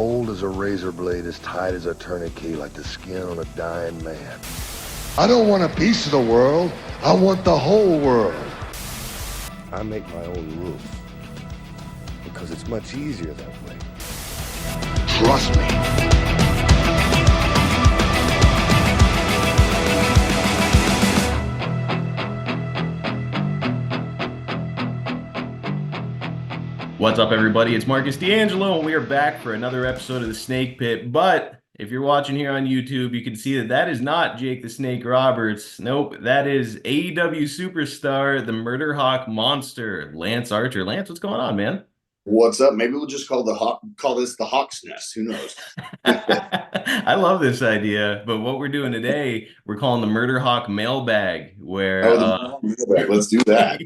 cold as a razor blade, as tight as a tourniquet, like the skin on a dying man. I don't want a piece of the world. I want the whole world. I make my own rules because it's much easier that way. Trust me. What's up, everybody? It's Marcus D'Angelo, and we are back for another episode of The Snake Pit. But if you're watching here on YouTube, you can see that that is not Jake the Snake Roberts. Nope, that is AEW superstar, the Murderhawk Monster, Lance Archer. Lance, what's going on, man? What's up? Maybe we'll just call this the Hawk's Nest. Who knows? I love this idea, but what we're doing today, we're calling the Murderhawk Mailbag, where mailbag. Let's do that.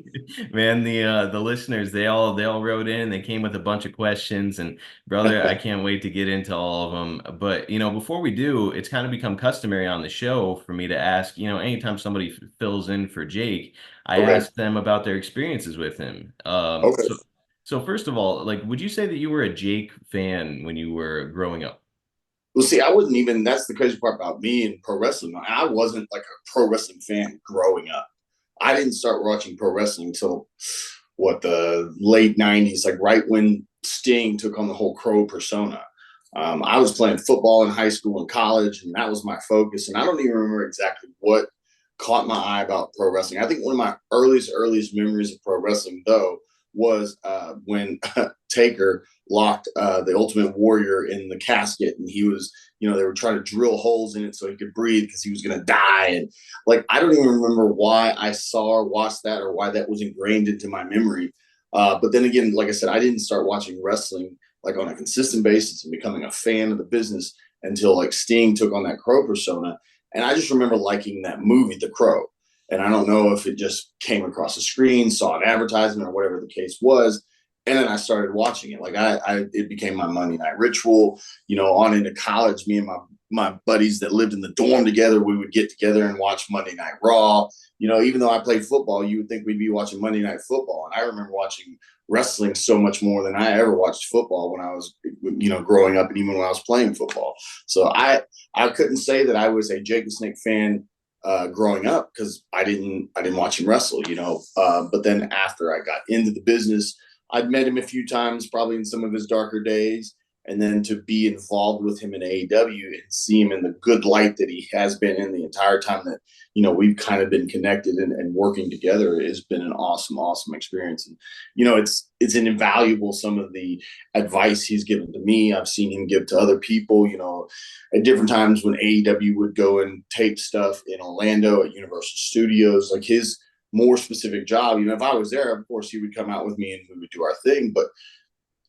Man, the listeners, they all wrote in, they came with a bunch of questions, and brother, I can't wait to get into all of them. But before we do, it's kind of become customary on the show for me to ask, anytime somebody fills in for Jake, I ask them about their experiences with him. So first of all, would you say that you were a Jake fan when you were growing up? Well, see, I wasn't even, that's the crazy part about me and pro wrestling. I wasn't like a pro wrestling fan growing up. I didn't start watching pro wrestling until, the late 90s, like right when Sting took on the whole Crow persona. I was playing football in high school and college, and that was my focus. And I don't even remember exactly what caught my eye about pro wrestling. I think one of my earliest memories of pro wrestling, though, was when Taker locked the Ultimate Warrior in the casket, and he was, they were trying to drill holes in it so he could breathe because he was going to die. And I don't even remember why I saw or watched that or why that was ingrained into my memory. But then again, like I said, I didn't start watching wrestling on a consistent basis and becoming a fan of the business until Sting took on that Crow persona. And I just remember liking that movie, The Crow. And I don't know if it just came across the screen, saw an advertisement or whatever the case was. And then I started watching it. It became my Monday night ritual, on into college. Me and my buddies that lived in the dorm together, we would get together and watch Monday Night Raw. Even though I played football, you would think we'd be watching Monday Night Football. And I remember watching wrestling so much more than I ever watched football when I was, growing up and even when I was playing football. So I couldn't say that I was a Jake the Snake fan growing up because I didn't watch him wrestle, but then after I got into the business, I'd met him a few times, probably in some of his darker days. And then to be involved with him in AEW and see him in the good light that he has been in the entire time that, we've kind of been connected and working together has been an awesome, awesome experience. And, it's an invaluable, some of the advice he's given to me. I've seen him give to other people, at different times when AEW would go and tape stuff in Orlando at Universal Studios, his more specific job. If I was there, of course, he would come out with me and we would do our thing. But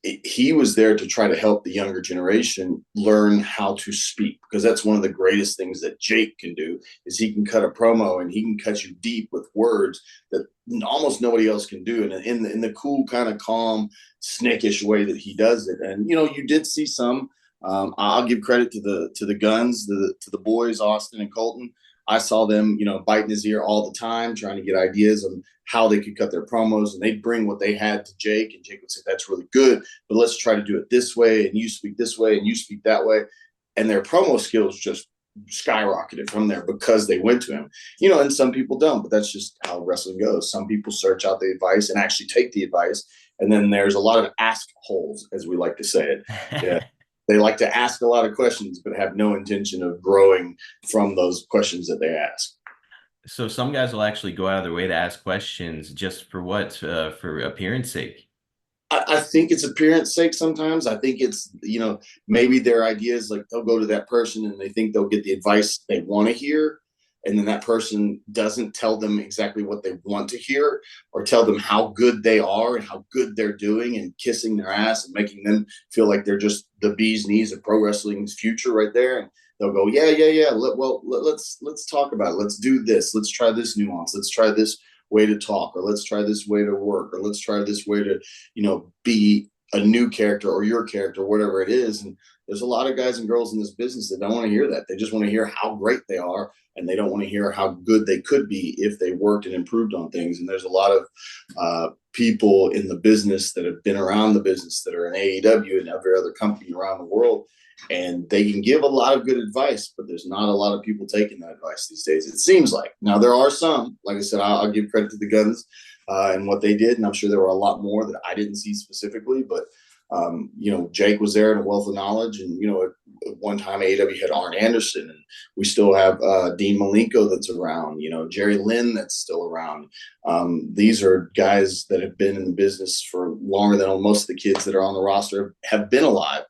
he was there to try to help the younger generation learn how to speak, because that's one of the greatest things that Jake can do is he can cut a promo and he can cut you deep with words that almost nobody else can do. And in the cool, kind of calm, snakish way that he does it. And, you did see some, I'll give credit to the Guns, to the boys, Austin and Colton. I saw them, biting his ear all the time, trying to get ideas on how they could cut their promos, and they'd bring what they had to Jake, and Jake would say, "That's really good, but let's try to do it this way, and you speak this way, and you speak that way." And their promo skills just skyrocketed from there because they went to him, and some people don't, but that's just how wrestling goes. Some people search out the advice and actually take the advice. And then there's a lot of ask holes, as we like to say it. Yeah. They like to ask a lot of questions, but have no intention of growing from those questions that they ask. So some guys will actually go out of their way to ask questions just for what? For appearance sake? I think it's appearance sake sometimes. I think it's, maybe their ideas, they'll go to that person and they think they'll get the advice they want to hear. And then that person doesn't tell them exactly what they want to hear or tell them how good they are and how good they're doing and kissing their ass and making them feel like they're just the bee's knees of pro wrestling's future right there. And they'll go, yeah. Let's talk about it. Let's do this. Let's try this nuance. Let's try this way to talk, or let's try this way to work, or let's try this way to, be a new character or your character, whatever it is. And There's a lot of guys and girls in this business that don't want to hear that. They just want to hear how great they are, and they don't want to hear how good they could be if they worked and improved on things. And there's a lot of people in the business that have been around the business that are in AEW and every other company around the world, and they can give a lot of good advice, but there's not a lot of people taking that advice these days, it seems like. Now, there are some, like I said, I'll give credit to the Guns and what they did, and I'm sure there were a lot more that I didn't see specifically, but Jake was there in a wealth of knowledge, and at one time AEW had Arn Anderson, and we still have Dean Malenko that's around, Jerry Lynn that's still around. These are guys that have been in the business for longer than most of the kids that are on the roster have been alive.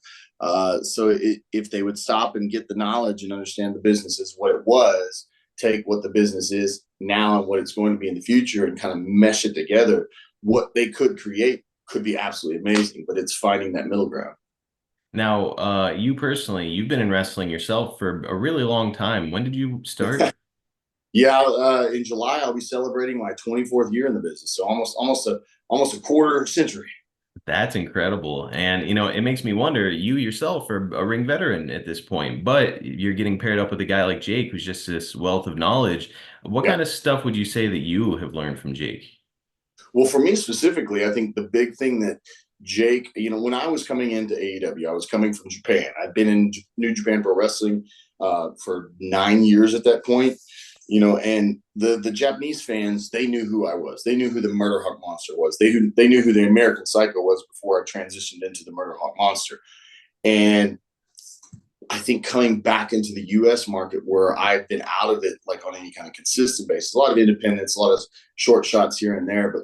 So if they would stop and get the knowledge and understand the business is what it was, take what the business is now and what it's going to be in the future and kind of mesh it together, what they could create could be absolutely amazing, but it's finding that middle ground. Now, you personally, you've been in wrestling yourself for a really long time. When did you start? Yeah, in July I'll be celebrating my 24th year in the business, so almost a quarter century. That's incredible. And, it makes me wonder, you yourself are a ring veteran at this point, but you're getting paired up with a guy like Jake, who's just this wealth of knowledge. What kind of stuff would you say that you have learned from Jake? Well, for me specifically, I think the big thing that Jake, when I was coming into AEW, I was coming from Japan. I'd been in New Japan Pro Wrestling for 9 years at that point, and the Japanese fans, they knew who I was. They knew who the Murderhawk Monster was. They knew who the American Psycho was before I transitioned into the Murderhawk Monster. And I think coming back into the U.S. market where I've been out of it, like on any kind of consistent basis, a lot of independence, a lot of short shots here and there, but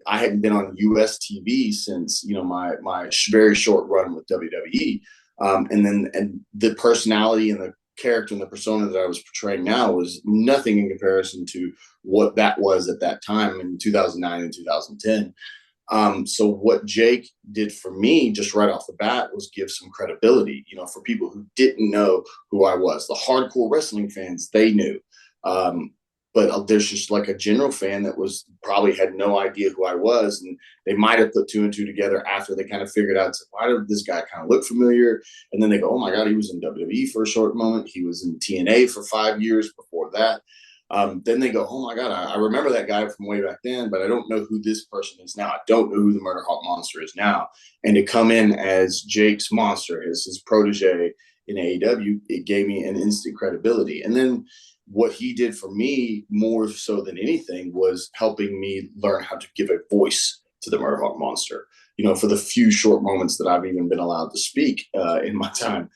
I hadn't been on U.S. TV since, my very short run with WWE. And the personality and the character and the persona that I was portraying now was nothing in comparison to what that was at that time in 2009 and 2010. So what Jake did for me just right off the bat was give some credibility, for people who didn't know who I was. The hardcore wrestling fans, they knew. But there's just like a general fan that was probably had no idea who I was. And they might have put two and two together after they kind of figured out, why did this guy kind of look familiar? And then they go, oh my God, he was in WWE for a short moment. He was in TNA for 5 years before that. Then they go, oh my God, I remember that guy from way back then, but I don't know who this person is now. I don't know who the Murderhawk Monster is now. And to come in as Jake's Monster, as his protege in AEW, it gave me an instant credibility. And then what he did for me more so than anything was helping me learn how to give a voice to the Murderhawk Monster, for the few short moments that I've even been allowed to speak in my time.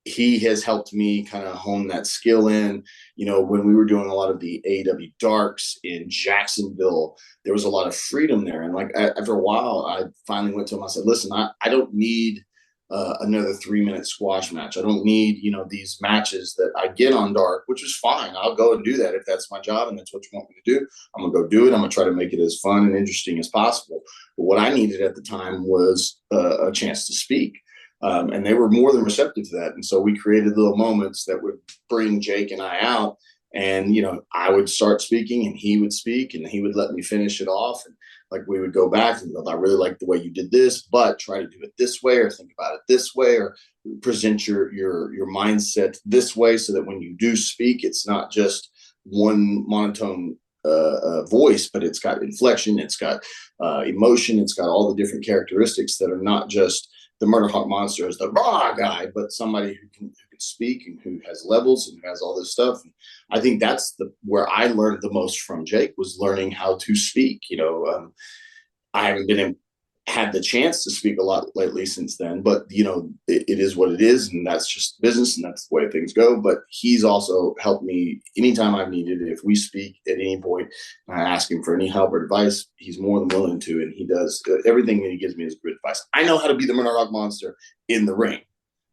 He has helped me kind of hone that skill in, when we were doing a lot of the AEW Darks in Jacksonville, there was a lot of freedom there. And like after a while, I finally went to him. I said, listen, I don't need another 3-minute squash match. I don't need, these matches that I get on Dark, which is fine. I'll go and do that if that's my job and that's what you want me to do. I'm going to go do it. I'm going to try to make it as fun and interesting as possible. But what I needed at the time was a chance to speak. And they were more than receptive to that. And so we created little moments that would bring Jake and I out. And, I would start speaking and he would speak and he would let me finish it off. And like we would go back and go, I really like the way you did this, but try to do it this way or think about it this way or present your mindset this way so that when you do speak, it's not just one monotone voice, but it's got inflection, it's got emotion, it's got all the different characteristics that are not just the Murderhawk Monster as the raw guy, but somebody who can speak and who has levels and who has all this stuff. And I think that's where I learned the most from Jake was learning how to speak. I haven't had the chance to speak a lot lately since then, but it is what it is, and that's just business, and that's the way things go. But he's also helped me anytime I've needed it. If we speak at any point and I ask him for any help or advice, he's more than willing to, and he does everything that he gives me is good advice. I know how to be the Murderhawk Monster in the ring,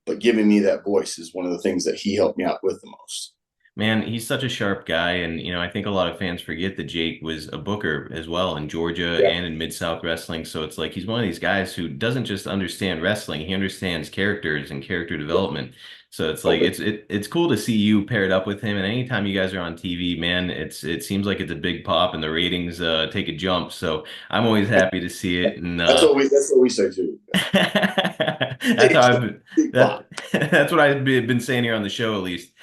but giving me that voice is one of the things that he helped me out with the most. Man, he's such a sharp guy. And, I think a lot of fans forget that Jake was a booker as well in Georgia and in Mid-South Wrestling. So it's like he's one of these guys who doesn't just understand wrestling. He understands characters and character development. So it's like it's cool to see you paired up with him. And anytime you guys are on TV, man, it seems like it's a big pop and the ratings take a jump. So I'm always happy to see it. And that's what we say too. That's how that's what I've been saying here on the show, at least.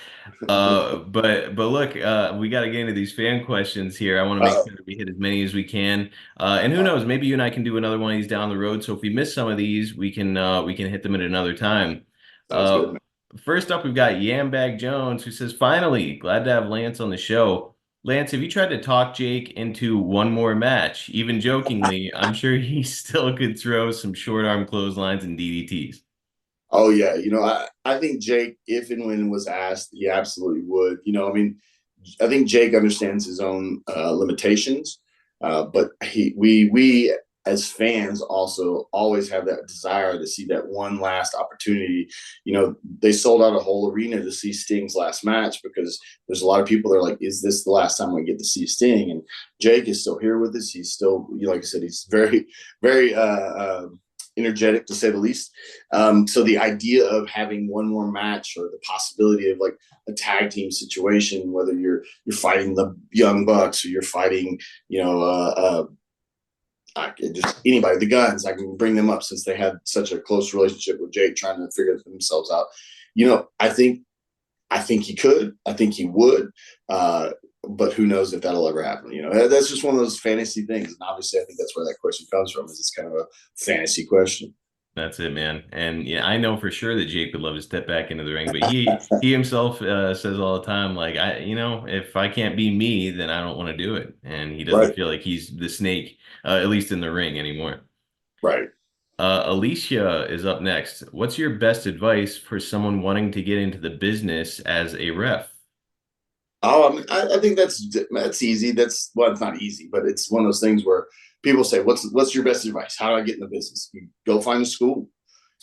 But look, we got to get into these fan questions here. I want to make sure that we hit as many as we can. And who knows, maybe you and I can do another one of these down the road. So if we miss some of these, we can hit them at another time. Sounds good, man. First up, we've got Yambag Jones, who says, "Finally, glad to have Lance on the show. Lance, have you tried to talk Jake into one more match? Even jokingly, I'm sure he still could throw some short arm clotheslines and DDTs." Oh yeah, I think Jake, if and when was asked, he absolutely would. I mean, I think Jake understands his own limitations, but we as fans also always have that desire to see that one last opportunity. They sold out a whole arena to see Sting's last match because there's a lot of people that are like, is this the last time we get to see Sting? And Jake is still here with us. He's still, like I said, he's very, very energetic, to say the least. So the idea of having one more match, or the possibility of like a tag team situation, whether you're fighting the Young Bucks or you're fighting, just anybody, the Guns, I can bring them up since they had such a close relationship with Jake, trying to figure themselves out. I think he could, I think he would, but who knows if that'll ever happen? That's just one of those fantasy things. And obviously I think that's where that question comes from, is it's kind of a fantasy question. That's it, man. And yeah, I know for sure that Jake would love to step back into the ring, but he himself says all the time, like, if I can't be me, then I don't want to do it. And he doesn't feel like he's the snake, at least in the ring, anymore. Right. Alicia is up next. What's your best advice for someone wanting to get into the business as a ref? Oh, I think that's easy. It's not easy, but it's one of those things where people say, what's your best advice? How do I get in the business? You go find a school.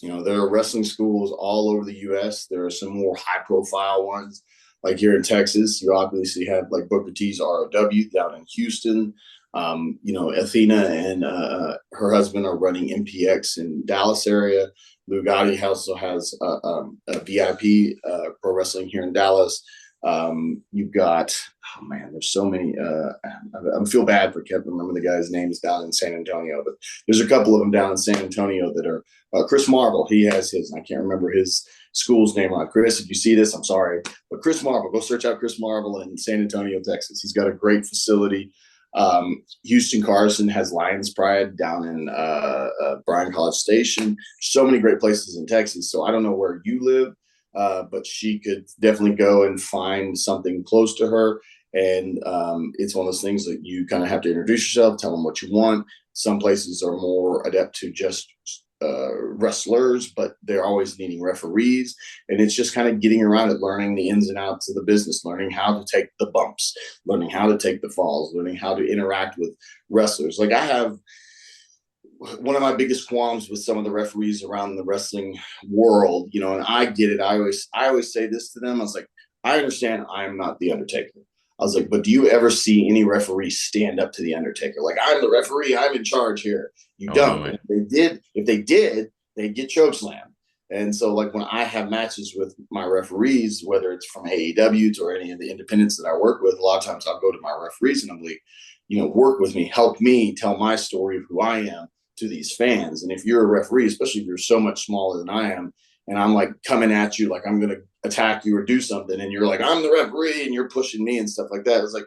There are wrestling schools all over the U.S. There are some more high profile ones, like here in Texas. You obviously have like Booker T's ROW down in Houston. Athena and her husband are running MPX in Dallas area. Lou Gotti also has a VIP pro wrestling here in Dallas. You've got, oh man, there's so many. I feel bad for Kevin. Remember the guy's name is down in San Antonio, but there's a couple of them down in San Antonio that are Chris Marvel. He has his, and I can't remember his school's name on. Chris, if you see this, I'm sorry, but Chris Marvel, go search out Chris Marvel in San Antonio, Texas. He's got a great facility. Houston Carson has Lions Pride down in Bryan College Station. So many great places in Texas. So I don't know where you live. But she could definitely go and find something close to her. And it's one of those things that you kind of have to introduce yourself, tell them what you want. Some places are more adept to just wrestlers, but they're always needing referees. And it's just kind of getting around it, learning the ins and outs of the business, learning how to take the bumps, learning how to take the falls, learning how to interact with wrestlers. Like I have one of my biggest qualms with some of the referees around the wrestling world, and I get it. I always say this to them. I was like, I understand I am not the Undertaker. I was like, but do you ever see any referee stand up to the Undertaker? Like, I'm the referee, I'm in charge here. You don't. No, if they did, they'd get chokeslammed. And so like when I have matches with my referees, whether it's from AEW or any of the independents that I work with, a lot of times I'll go to my referees and I'm like, work with me, help me tell my story of who I am to these fans. And if you're a referee, especially if you're so much smaller than I am, and I'm like coming at you, like I'm going to attack you or do something, and you're like, I'm the referee, and you're pushing me and stuff like that. It's like,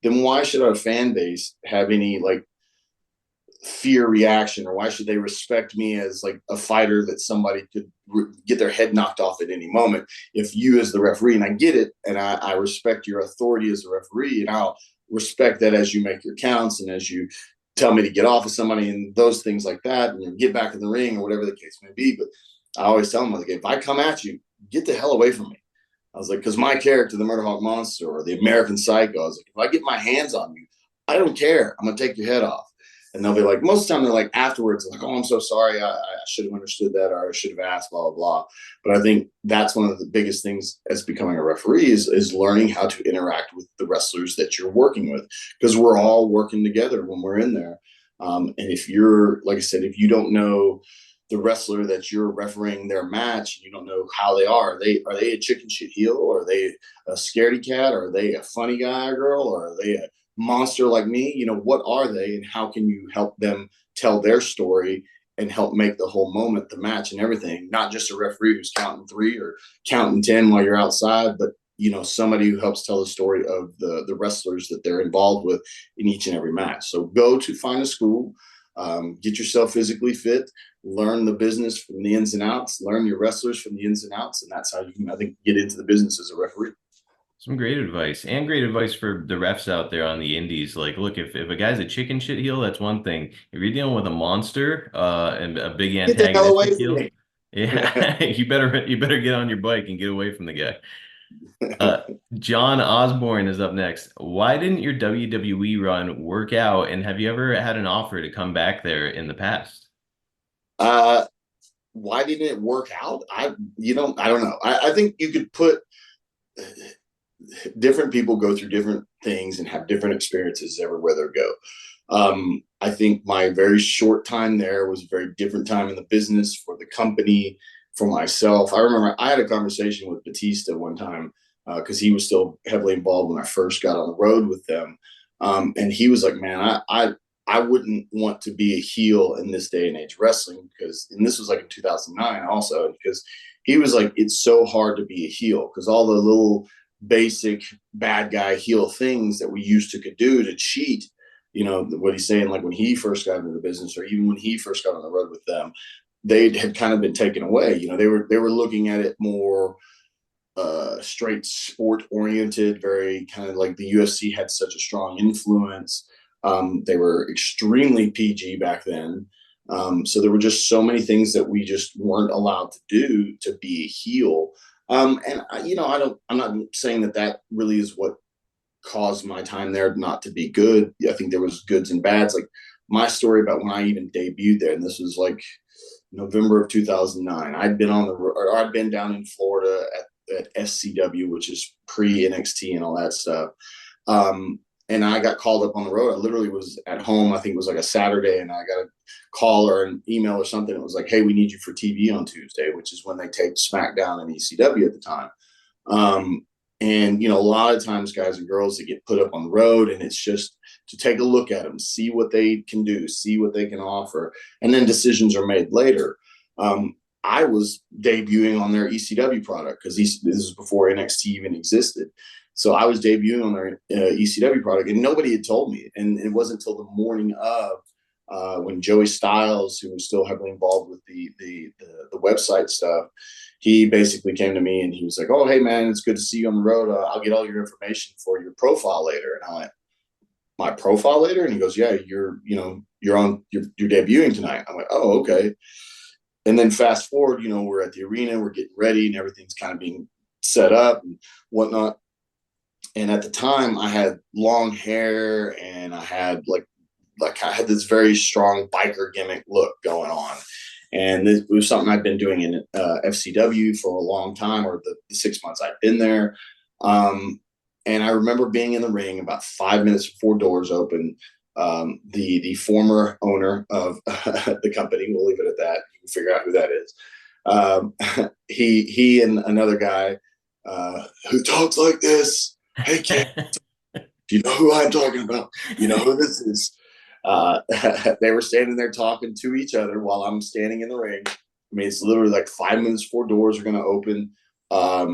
then why should our fan base have any like fear reaction, or why should they respect me as like a fighter that somebody could get their head knocked off at any moment? If you as the referee, and I get it, and I respect your authority as a referee, and I'll respect that as you make your counts and as you tell me to get off of somebody and those things like that, and get back in the ring or whatever the case may be. But I always tell them, like, if I come at you, get the hell away from me. I was like, because my character, the Murderhawk Monster or the American Psycho, I was like, if I get my hands on you, I don't care. I'm going to take your head off. And they'll be like, most of the time they're like afterwards, like, oh, I'm so sorry. I should have understood that, or I should have asked, blah, blah, blah. But I think that's one of the biggest things as becoming a referee is learning how to interact with the wrestlers that you're working with, because we're all working together when we're in there. And if you're, like I said, if you don't know the wrestler that you're refereeing their match, and you don't know how they are they a chicken shit heel, or are they a scaredy cat, or are they a funny guy or girl, or are they a monster like me? What are they, and how can you help them tell their story and help make the whole moment, the match and everything, not just a referee who's counting 3 or counting 10 while you're outside, but somebody who helps tell the story of the wrestlers that they're involved with in each and every match. So go to find a school, get yourself physically fit, learn the business from the ins and outs, learn your wrestlers from the ins and outs, and that's how you can, I think, get into the business as a referee. Some great advice, and great advice for the refs out there on the indies. Like, look, if a guy's a chicken shit heel, that's one thing. If you're dealing with a monster, and a big Get the hell away antagonistic from heel, me. yeah, you better get on your bike and get away from the guy. John Osborne is up next. Why didn't your WWE run work out, and have you ever had an offer to come back there in the past? Why didn't it work out? I don't know. I think you could put different people go through different things and have different experiences everywhere they go. I think my very short time there was a very different time in the business, for the company, for myself. I remember I had a conversation with Batista one time, because he was still heavily involved when I first got on the road with them. And he was like, man, I wouldn't want to be a heel in this day and age wrestling, and this was like in 2009 also, because he was like, it's so hard to be a heel because all the little basic bad guy heel things that we used to could do to cheat, what he's saying, like when he first got into the business, or even when he first got on the road with them, they had kind of been taken away. They were looking at it more straight sport oriented, very kind of like the UFC had such a strong influence. They were extremely PG back then. So there were just so many things that we just weren't allowed to do to be a heel. And I'm not saying that really is what caused my time there not to be good. I think there was goods and bads. Like my story about when I even debuted there, and this was like November of 2009. I'd been down in Florida at SCW, which is pre NXT and all that stuff. And I got called up on the road. I literally was at home. I think it was like a Saturday, and I got a call or an email or something. It was like, hey, we need you for TV on Tuesday, which is when they taped SmackDown and ECW at the time. And, a lot of times guys and girls that get put up on the road, and it's just to take a look at them, see what they can do, see what they can offer. And then decisions are made later. I was debuting on their ECW product because this is before NXT even existed. So I was debuting on their ECW product, and nobody had told me. And it wasn't until the morning of when Joey Styles, who was still heavily involved with the website stuff, he basically came to me and he was like, "Oh, hey man, it's good to see you on the road. I'll get all your information for your profile later." And I went, "My profile later?" And he goes, "Yeah, you're debuting tonight." I'm like, "Oh, okay." And then fast forward, we're at the arena, we're getting ready, and everything's kind of being set up and whatnot. And at the time, I had long hair, and I had like I had this very strong biker gimmick look going on. And this was something I'd been doing in FCW for a long time, or the 6 months I'd been there. And I remember being in the ring about 5 minutes before doors open. The former owner of the company, we'll leave it at that. You can figure out who that is. He and another guy who talks like this. Hey, kid, you know who I'm talking about? You know who this is? They were standing there talking to each other while I'm standing in the ring. I mean, it's literally like 5 minutes before doors are going to open. I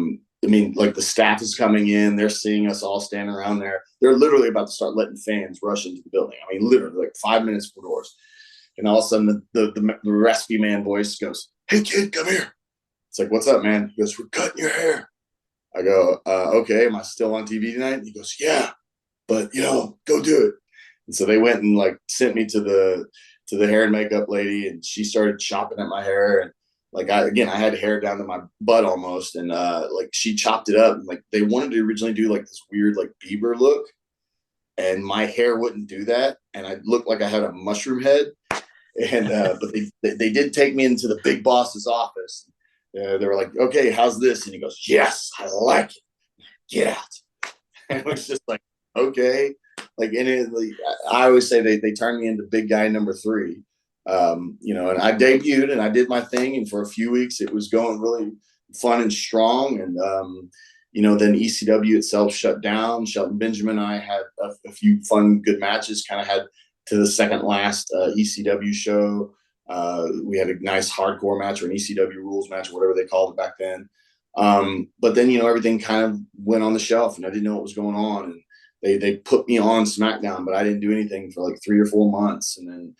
mean, like the staff is coming in. They're seeing us all standing around there. They're literally about to start letting fans rush into the building. I mean, literally like 5 minutes before doors. And all of a sudden, the rescue man voice goes, "Hey, kid, come here." It's like, "What's up, man?" He goes, "We're cutting your hair." I go, "Okay, am I still on TV tonight?" And he goes, "Yeah, but go do it." And so they went and like sent me to the hair and makeup lady, and she started chopping at my hair. And like I had hair down to my butt almost, and like she chopped it up. And like they wanted to originally do like this weird like Bieber look, and my hair wouldn't do that, and I looked like I had a mushroom head. And but they did take me into the big boss's office. They were like, "Okay, how's this?" And he goes, "Yes, I like it. Get out." And it was just like, okay. Like, I always say they turned me into big guy number 3. And I debuted and I did my thing. And for a few weeks, it was going really fun and strong. And, then ECW itself shut down. Shelton Benjamin and I had a few fun, good matches, kind of had to the second last ECW show. We had a nice hardcore match or an ECW rules match or whatever they called it back then. But then, everything kind of went on the shelf and I didn't know what was going on. And they put me on SmackDown, but I didn't do anything for like 3 or 4 months. And then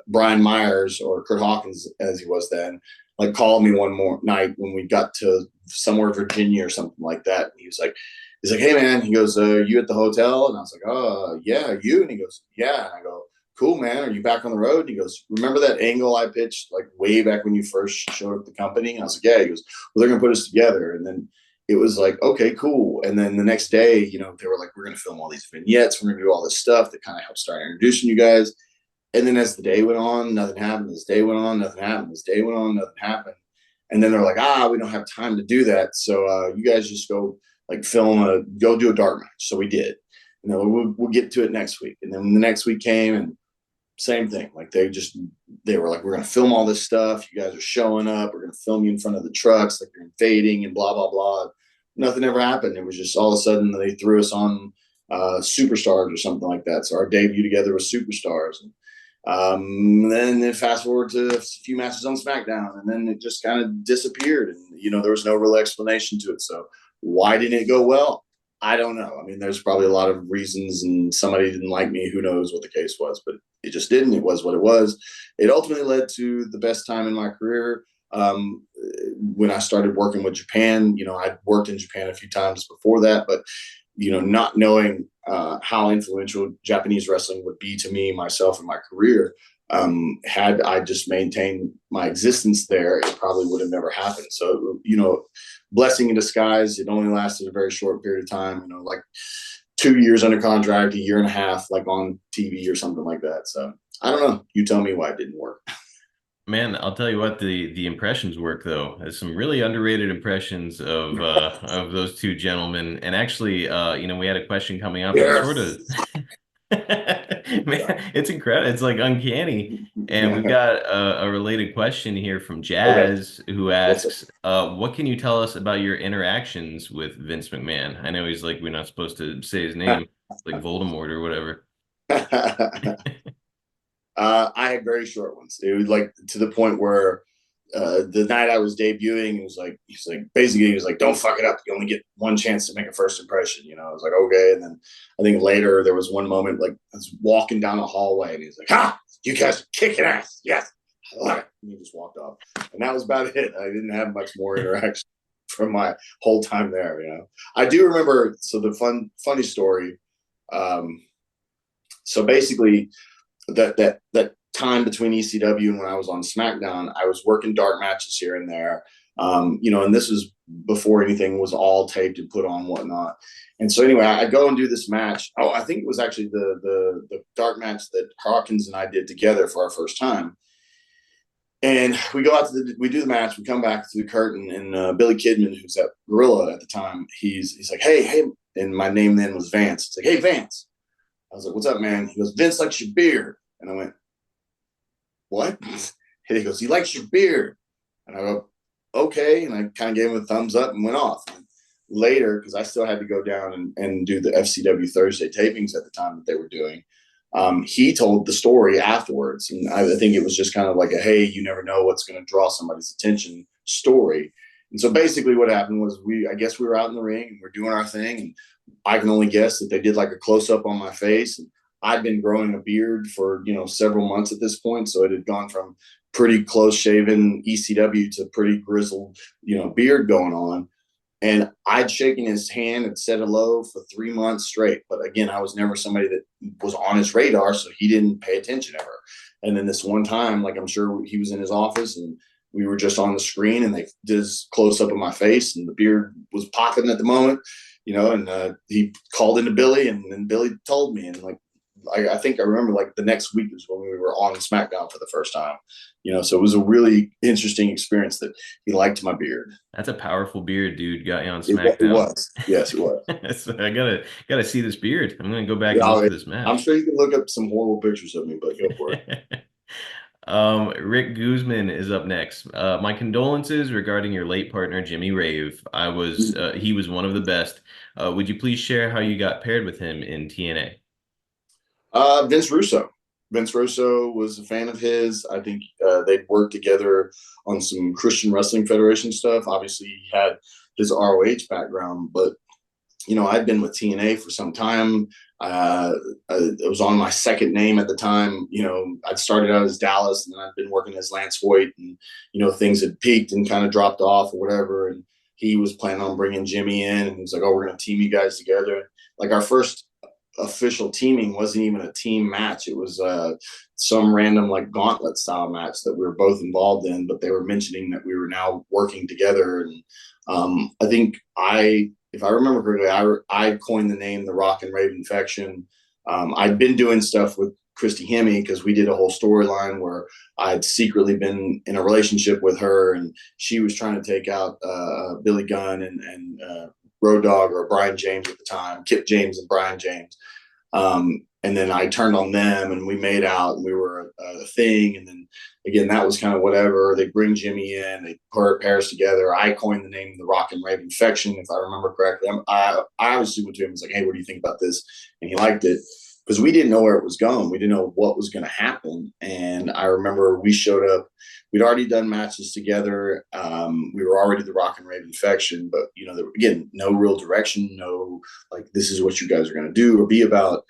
Brian Myers, or Kurt Hawkins as he was then, like called me one more night when we got to somewhere Virginia or something like that. And he's like, hey man, he goes, you at the hotel? And I was like, yeah, you? And he goes, yeah. And I go, cool, man. Are you back on the road? And he goes, remember that angle I pitched like way back when you first showed up at the company? And I was like, yeah. He goes, well, they're going to put us together. And then it was like, okay, cool. And then the next day, they were like, we're going to film all these vignettes. We're going to do all this stuff that kind of helped start introducing you guys. And then as the day went on, nothing happened. As the day went on, nothing happened. As the day went on, nothing happened. And then they're like, we don't have time to do that. So you guys just go like go do a dark match. So we did. And then we'll get to it next week. And then the next week came and same thing. Like they were like, we're going to film all this stuff. You guys are showing up. We're going to film you in front of the trucks. Like you're invading and blah, blah, blah. Nothing ever happened. It was just all of a sudden they threw us on Superstars or something like that. So our debut together was Superstars. And then fast forward to a few matches on SmackDown, and then it just kind of disappeared. And, there was no real explanation to it. So why didn't it go well? I don't know. I mean, there's probably a lot of reasons, and somebody didn't like me. Who knows what the case was, but it just didn't. It was what it was. It ultimately led to the best time in my career. When I started working with Japan, I'd worked in Japan a few times before that, but, not knowing how influential Japanese wrestling would be to me, myself, and my career, had I just maintained my existence there, it probably would have never happened. So, blessing in disguise. It only lasted a very short period of time, like 2 years under contract, 1.5 years, like on TV or something like that. So I don't know. You tell me why it didn't work. Man, I'll tell you what, the impressions work though. There's some really underrated impressions of those two gentlemen. And actually, we had a question coming up. Yes. And sort of man, it's incredible. It's like uncanny. And we've got a related question here from Jazz, who asks, what can you tell us about your interactions with Vince McMahon? I know he's like, we're not supposed to say his name, like Voldemort or whatever. I had very short ones. It was like to the point where the night I was debuting, he was like, don't fuck it up. You only get one chance to make a first impression. I was like, okay. And then I think later there was one moment, like I was walking down a hallway and he's like, you guys are kicking ass. Yes. I love it. And he just walked off. And that was about it. I didn't have much more interaction from my whole time there. I do remember, so the funny story. So basically, that time between ECW and when I was on SmackDown, I was working dark matches here and there, and this was before anything was all taped and put on whatnot. And so anyway, I go and do this match. I think it was actually the dark match that Hawkins and I did together for our first time. And we go out we do the match. We come back to the curtain, and Billy Kidman, who's at Gorilla at the time, he's like, hey, and my name then was Vance. It's like, hey, Vance. I was like, what's up, man? He goes, Vince likes your beard. And I went, what? And he goes, he likes your beard. And I go, okay. And I kind of gave him a thumbs up and went off. And later, because I still had to go down and do the FCW Thursday tapings at the time that they were doing, he told the story afterwards. And I think it was just kind of like a, hey, you never know what's going to draw somebody's attention story. And so basically what happened was I guess we were out in the ring and we're doing our thing. And I can only guess that they did like a close up on my face. And I'd been growing a beard for, several months at this point. So it had gone from pretty close shaven ECW to pretty grizzled, beard going on. And I'd shaken his hand and said hello for 3 months straight. But again, I was never somebody that was on his radar. So he didn't pay attention ever. And then this one time, like I'm sure he was in his office and we were just on the screen and they did this close up of my face and the beard was popping at the moment, and he called into Billy and then Billy told me. And like, I think I remember like the next week was when we were on SmackDown for the first time, so it was a really interesting experience that he liked my beard. That's a powerful beard, dude. Got you on SmackDown. It was. Yes, it was. So I gotta see this beard. I'm gonna go back and look at this match. I'm sure you can look up some horrible pictures of me, but go for it. Rick Guzman is up next. My condolences regarding your late partner, Jimmy Rave. He was one of the best. Would you please share how you got paired with him in TNA? Vince Russo. Vince Russo was a fan of his. I think they'd worked together on some Christian Wrestling Federation stuff. Obviously, he had his ROH background, but I'd been with TNA for some time. It was on my second name at the time. I'd started out as Dallas, and then I'd been working as Lance Hoyt, and things had peaked and kind of dropped off or whatever. And he was planning on bringing Jimmy in, and he was like, "Oh, we're going to team you guys together." Like, our first official teaming wasn't even a team match. It was some random like gauntlet style match that we were both involved in, but they were mentioning that we were now working together. And I think if I remember correctly, I coined the name the Rock and Rave Infection. I'd been doing stuff with Christy Hemme because we did a whole storyline where I'd secretly been in a relationship with her, and she was trying to take out Billy Gunn and Road Dogg, or Brian James at the time, Kip James and Brian James. And then I turned on them, and we made out, and we were a thing. And then again, that was kind of whatever. They bring Jimmy in, they pair us together. I coined the name the Rock and Rave Infection, if I remember correctly. I obviously went to him and was like, "Hey, what do you think about this?" And he liked it, because we didn't know where it was going. We didn't know what was going to happen. And I remember we showed up. We'd already done matches together. We were already the Rock and Rave Infection, but again, no real direction, no like, this is what you guys are going to do or be about.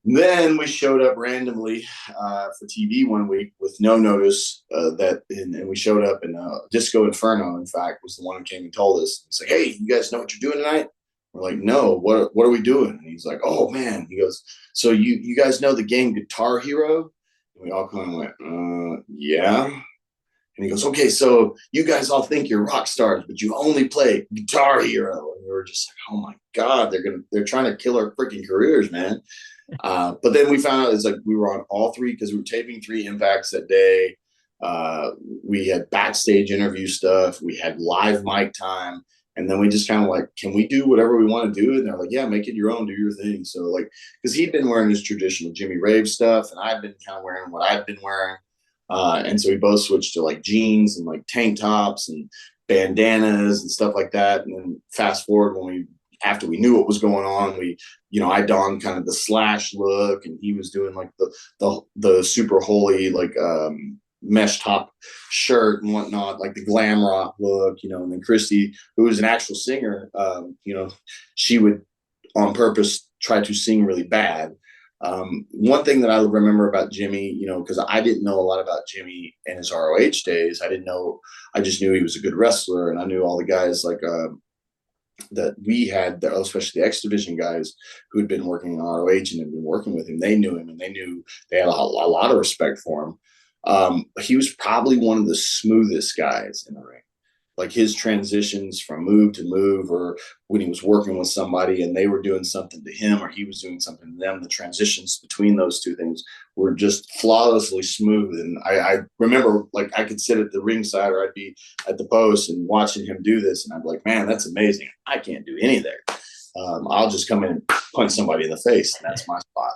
Then we showed up randomly for TV one week with no notice and we showed up, in Disco Inferno, in fact, was the one who came and told us. It's like, "Hey, you guys know what you're doing tonight?" We're like, "No, what are we doing?" And he's like, "Oh man," he goes, "So you guys know the game Guitar Hero?" And we all kind of went, "Yeah." And he goes, "Okay, so you guys all think you're rock stars, but you only play Guitar Hero." And we were just like, "Oh my God, they're trying to kill our freaking careers, man." But then we found out it's like we were on all three, because we were taping 3 Impacts that day. We had backstage interview stuff. We had live mic time. And then we just kind of like, "Can we do whatever we want to do?" And they're like, "Yeah, make it your own, do your thing." So like, because he'd been wearing his traditional Jimmy Rave stuff, and I'd been kind of wearing what I'd been wearing. And so we both switched to like jeans and like tank tops and bandanas and stuff like that. And then fast forward, after we knew what was going on, I donned kind of the Slash look, and he was doing like the super holy, like, mesh top shirt and whatnot, like the glam rock look, and then Christy, who was an actual singer, she would on purpose try to sing really bad. One thing that I remember about Jimmy, because I didn't know a lot about Jimmy in his ROH days. I just knew he was a good wrestler, and I knew all the guys like that we had, especially the X Division guys who had been working in ROH and had been working with him. They knew him, and they had a lot of respect for him. He was probably one of the smoothest guys in the ring. Like, his transitions from move to move, or when he was working with somebody and they were doing something to him or he was doing something to them, the transitions between those two things were just flawlessly smooth. And I remember, like, I could sit at the ringside, or I'd be at the post and watching him do this, and I'd be like, "Man, that's amazing. I can't do any there. I'll just come in and punch somebody in the face, and that's my spot."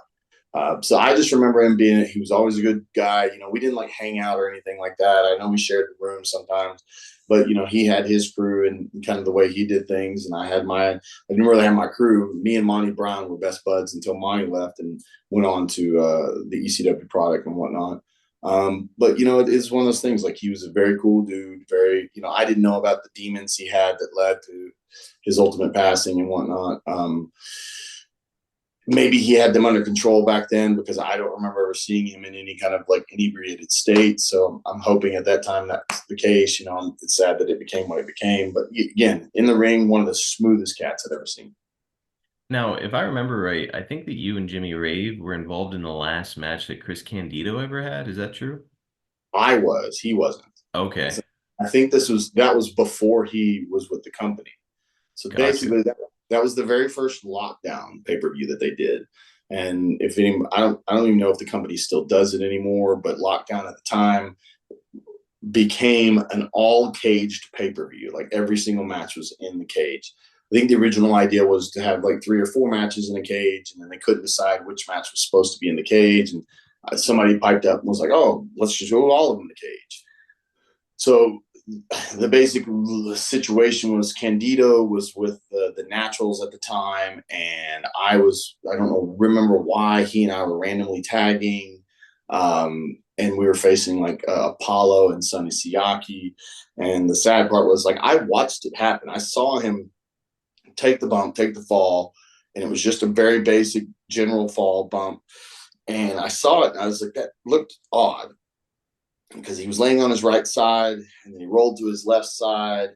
So I just remember him he was always a good guy. We didn't like hang out or anything like that. I know we shared the room sometimes, but he had his crew and kind of the way he did things. And I didn't really have my crew. Me and Monty Brown were best buds until Monty left and went on to the ECW product and whatnot. But it is one of those things, like, he was a very cool dude, very, I didn't know about the demons he had that led to his ultimate passing and whatnot. Maybe he had them under control back then, because I don't remember ever seeing him in any kind of like inebriated state. So I'm hoping at that time that's the case. It's sad that it became what it became. But again, in the ring, one of the smoothest cats I've ever seen. Now, if I remember right, I think that you and Jimmy Rave were involved in the last match that Chris Candido ever had. Is that true? I was. He wasn't. Okay. I think that was before he was with the company. So Gotcha. basically, that was the very first Lockdown pay-per-view that they did. And I don't even know if the company still does it anymore, but Lockdown at the time became an all-caged pay-per-view. Like, every single match was in the cage. I think the original idea was to have like 3 or 4 matches in the cage, and then they couldn't decide which match was supposed to be in the cage. And somebody piped up and was like, "Oh, let's just go all of them in the cage." So the basic situation was Candido was with the Naturals at the time, and I don't remember why he and I were randomly tagging, and we were facing like Apollo and Sonny Siaki. And the sad part was, like, I watched it happen. I saw him take the bump, take the fall, and it was just a very basic general fall bump. And I saw it, and I was like, that looked odd, because he was laying on his right side, and then he rolled to his left side.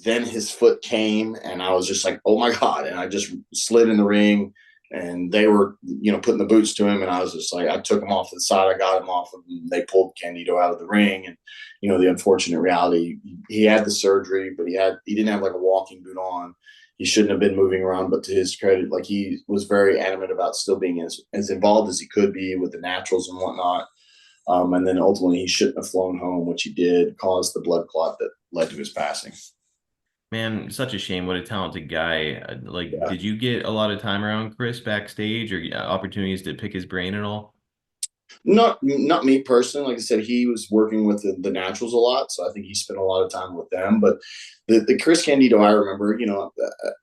Then his foot came, and I was just like, oh my God. And I just slid in the ring, and they were, putting the boots to him. And I was just like, I took him off to the side. I got him off, and they pulled Candido out of the ring. And, the unfortunate reality, he had the surgery, but he didn't have like a walking boot on. He shouldn't have been moving around, but to his credit, like, he was very adamant about still being as involved as he could be with the Naturals and whatnot. And then ultimately he shouldn't have flown home, which he did, caused the blood clot that led to his passing. Man, such a shame. What a talented guy. Yeah. Did you get a lot of time around Chris backstage, or opportunities to pick his brain at all? Not me personally. Like I said, he was working with the Naturals a lot, so I think he spent a lot of time with them. But the Chris Candido, I remember,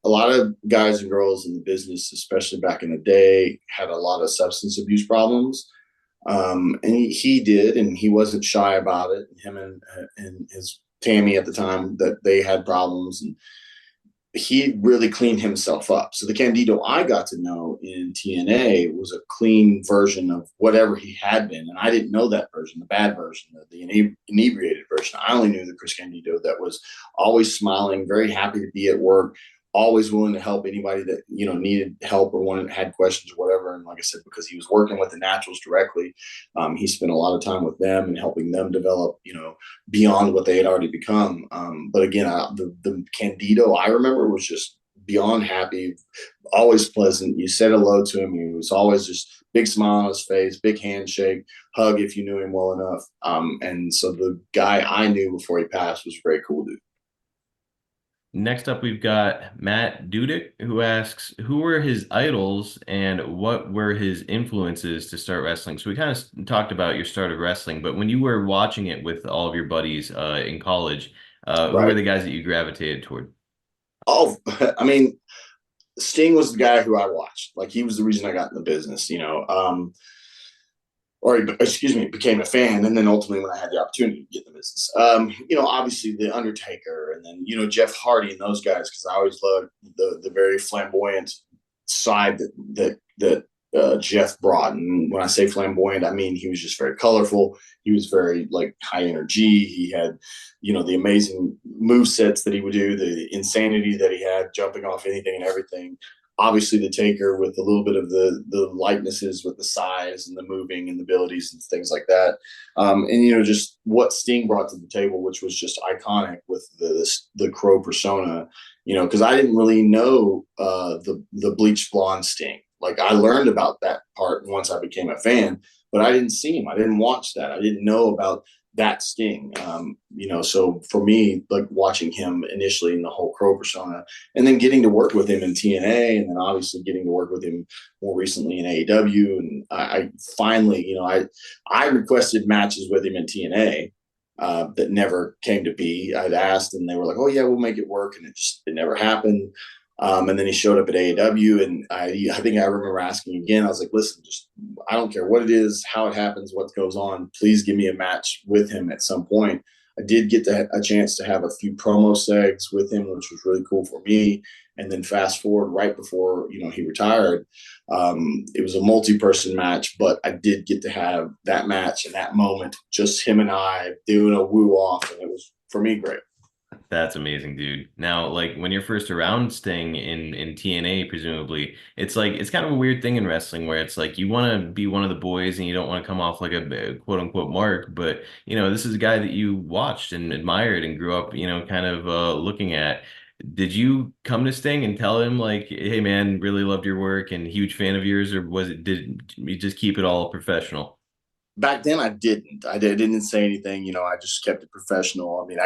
a lot of guys and girls in the business, especially back in the day, had a lot of substance abuse problems. And he did, and he wasn't shy about it. Him and his Tammy at the time, that they had problems, and he really cleaned himself up. So the Candido I got to know in TNA was a clean version of whatever he had been. And I didn't know that version, the bad version, the inebriated version. I only knew the Chris Candido that was always smiling, very happy to be at work, always willing to help anybody that, needed help or had questions or whatever. And like I said, because he was working with the Naturals directly, he spent a lot of time with them and helping them develop, beyond what they had already become. But again, the Candido I remember was just beyond happy, always pleasant. You said hello to him. He was always just big smile on his face, big handshake, hug if you knew him well enough. And so the guy I knew before he passed was a very cool dude. Next up, we've got Matt Dudek, who asks, who were his idols and what were his influences to start wrestling? So we kind of talked about your start of wrestling, but when you were watching it with all of your buddies in college, who were the guys that you gravitated toward? Oh, I mean, Sting was the guy who I watched. Like, he was the reason I got in the business, became a fan. And then ultimately when I had the opportunity to get in the business, obviously the Undertaker, and then, Jeff Hardy and those guys, because I always loved the very flamboyant side that Jeff brought. And when I say flamboyant, I mean, he was just very colorful. He was very like high energy. He had, the amazing move sets that he would do, the insanity that he had, jumping off anything and everything. Obviously the Taker with a little bit of the likenesses with the size and the moving and the abilities and things like that. And, just what Sting brought to the table, which was just iconic with the Crow persona, because I didn't really know the bleached blonde Sting. Like, I learned about that part once I became a fan, but I didn't see him. I didn't watch that. I didn't know about that Sting. So for me, like, watching him initially in the whole Crow persona, and then getting to work with him in TNA, and then obviously getting to work with him more recently in AEW. And I finally, I requested matches with him in TNA that never came to be. I'd asked, and they were like, oh yeah, we'll make it work. And it never happened. And then he showed up at AEW, and I think I remember asking again. I was like, listen, I don't care what it is, how it happens, what goes on. Please give me a match with him at some point. I did get a chance to have a few promo segs with him, which was really cool for me. And then fast forward right before, he retired, it was a multi-person match, but I did get to have that match and that moment, just him and I doing a woo off. And it was, for me, great. That's amazing, dude. Now, like, when you're first around Sting in TNA, presumably, it's kind of a weird thing in wrestling where it's like you want to be one of the boys and you don't want to come off like a quote unquote mark, but this is a guy that you watched and admired and grew up, kind of looking at. Did you come to Sting and tell him like, hey man, really loved your work and huge fan of yours, or did you just keep it all professional? Back then I didn't say anything, I just kept it professional. I mean,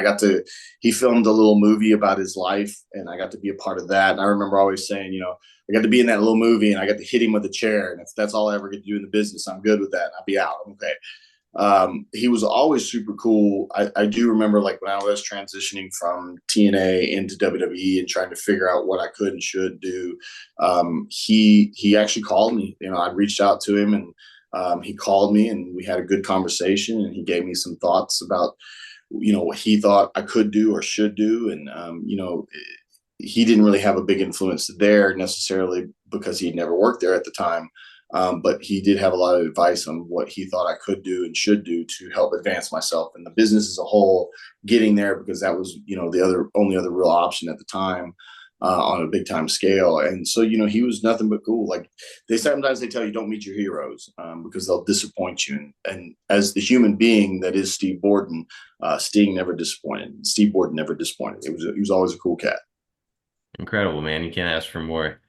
he filmed a little movie about his life, and I got to be a part of that. And I remember always saying, I got to be in that little movie, and I got to hit him with a chair. And if that's all I ever get to do in the business, I'm good with that. I'll be out. Okay. He was always super cool. I do remember like when I was transitioning from TNA into WWE and trying to figure out what I could and should do. He actually called me. I reached out to him, and he called me, and we had a good conversation, and he gave me some thoughts about what he thought I could do or should do. And he didn't really have a big influence there necessarily because he'd never worked there at the time. But he did have a lot of advice on what he thought I could do and should do to help advance myself and the business as a whole, getting there, because that was, the only other real option at the time on a big time scale. And so, he was nothing but cool. Like sometimes they tell you don't meet your heroes because they'll disappoint you. And as the human being that is Steve Borden, Steve never disappointed. Steve Borden never disappointed. He was always a cool cat. Incredible, man. You can't ask for more.